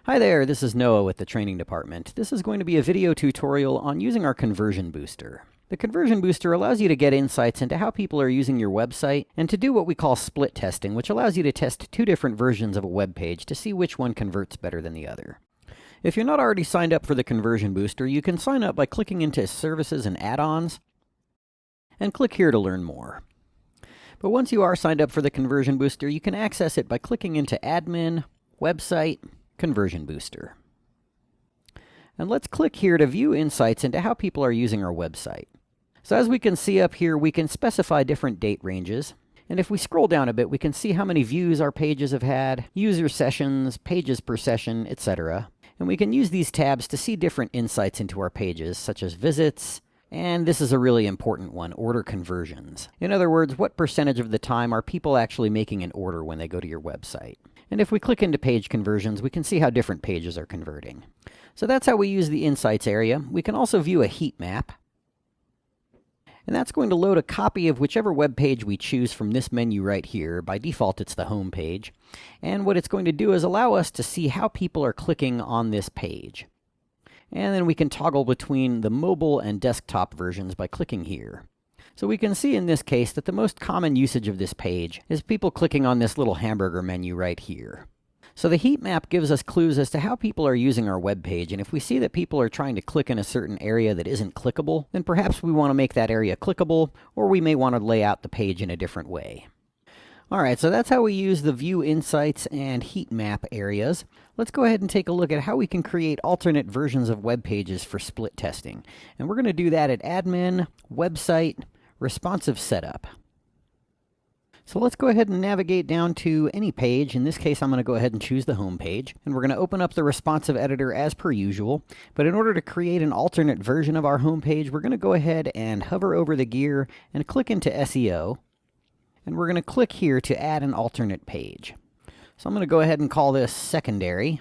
Hi there, this is Noah with the training department. This is going to be a video tutorial on using our conversion booster. The conversion booster allows you to get insights into how people are using your website and to do what we call split testing, which allows you to test two different versions of a web page to see which one converts better than the other. If you're not already signed up for the conversion booster, you can sign up by clicking into Services and Add-ons and click here to learn more. But once you are signed up for the conversion booster, you can access it by clicking into Admin, Website, Conversion Booster. And let's click here to view insights into how people are using our website. So as we can see up here, we can specify different date ranges. And if we scroll down a bit, we can see how many views our pages have had, user sessions, pages per session, etc. And we can use these tabs to see different insights into our pages, such as visits, and this is a really important one, order conversions. In other words, what percentage of the time are people actually making an order when they go to your website? And if we click into page conversions, we can see how different pages are converting. So that's how we use the insights area. We can also view a heat map. And that's going to load a copy of whichever web page we choose from this menu right here. By default, it's the home page. And what it's going to do is allow us to see how people are clicking on this page. And then we can toggle between the mobile and desktop versions by clicking here. So we can see in this case that the most common usage of this page is people clicking on this little hamburger menu right here. So the heat map gives us clues as to how people are using our web page, and if we see that people are trying to click in a certain area that isn't clickable, then perhaps we want to make that area clickable, or we may want to lay out the page in a different way. Alright, so that's how we use the View Insights and Heat Map areas. Let's go ahead and take a look at how we can create alternate versions of web pages for split testing. And we're going to do that at Admin, Website, Responsive Setup. So let's go ahead and navigate down to any page. In this case, I'm going to go ahead and choose the home page. And we're going to open up the responsive editor as per usual. But in order to create an alternate version of our home page, we're going to go ahead and hover over the gear and click into SEO. And we're going to click here to add an alternate page. So I'm going to go ahead and call this secondary.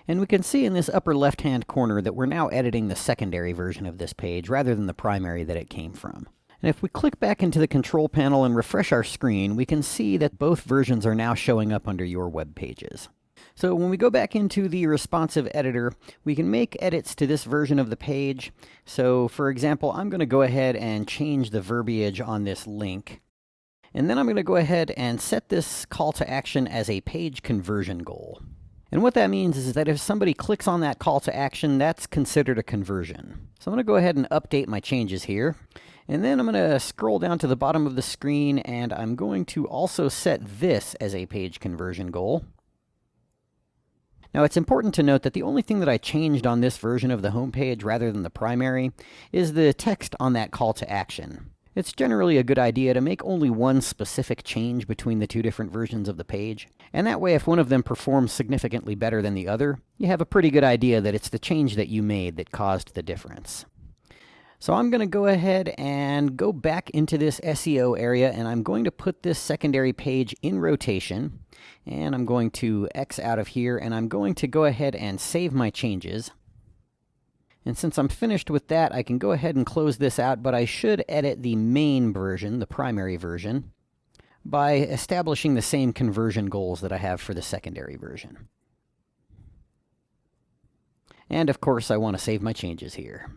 And we can see in this upper left-hand corner that we're now editing the secondary version of this page rather than the primary that it came from. And if we click back into the control panel and refresh our screen, we can see that both versions are now showing up under your web pages. So when we go back into the responsive editor, we can make edits to this version of the page. So for example, I'm going to go ahead and change the verbiage on this link. And then I'm going to go ahead and set this call to action as a page conversion goal. And what that means is that if somebody clicks on that call to action, that's considered a conversion. So I'm going to go ahead and update my changes here. And then I'm going to scroll down to the bottom of the screen, and I'm going to also set this as a page conversion goal. Now it's important to note that the only thing that I changed on this version of the home page rather than the primary is the text on that call to action. It's generally a good idea to make only one specific change between the two different versions of the page. And that way, if one of them performs significantly better than the other, you have a pretty good idea that it's the change that you made that caused the difference. So I'm going to go ahead and go back into this SEO area, and I'm going to put this secondary page in rotation. And I'm going to X out of here, and I'm going to go ahead and save my changes. And since I'm finished with that, I can go ahead and close this out, but I should edit the main version, the primary version, by establishing the same conversion goals that I have for the secondary version. And of course, I want to save my changes here.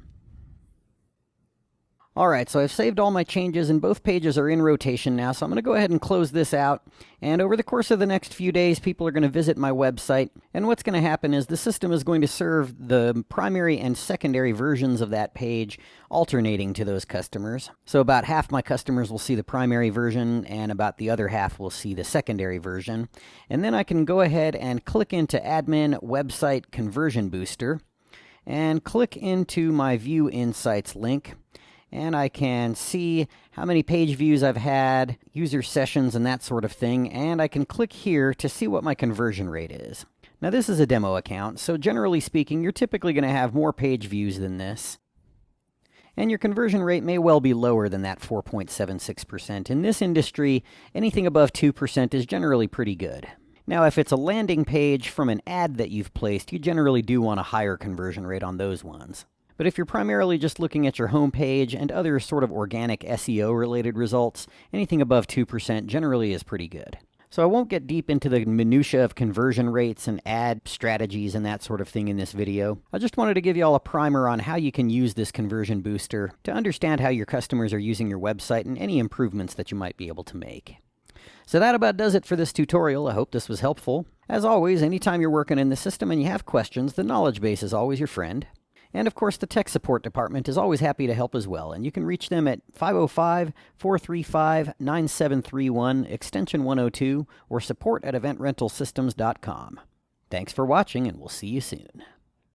Alright, so I've saved all my changes and both pages are in rotation now, so I'm going to go ahead and close this out. And over the course of the next few days, people are going to visit my website. And what's going to happen is the system is going to serve the primary and secondary versions of that page alternating to those customers. So about half my customers will see the primary version and about the other half will see the secondary version. And then I can go ahead and click into Admin Website Conversion Booster and click into my View Insights link. And I can see how many page views I've had, user sessions, and that sort of thing. And I can click here to see what my conversion rate is. Now this is a demo account, so generally speaking, you're typically going to have more page views than this. And your conversion rate may well be lower than that 4.76%. In this industry, anything above 2% is generally pretty good. Now, if it's a landing page from an ad that you've placed, you generally do want a higher conversion rate on those ones. But if you're primarily just looking at your home page and other sort of organic SEO-related results, anything above 2% generally is pretty good. So I won't get deep into the minutia of conversion rates and ad strategies and that sort of thing in this video. I just wanted to give you all a primer on how you can use this conversion booster to understand how your customers are using your website and any improvements that you might be able to make. So that about does it for this tutorial. I hope this was helpful. As always, anytime you're working in the system and you have questions, the knowledge base is always your friend. And of course, the tech support department is always happy to help as well, and you can reach them at 505-435-9731, extension 102, or support@eventrentalsystems.com. Thanks for watching, and we'll see you soon.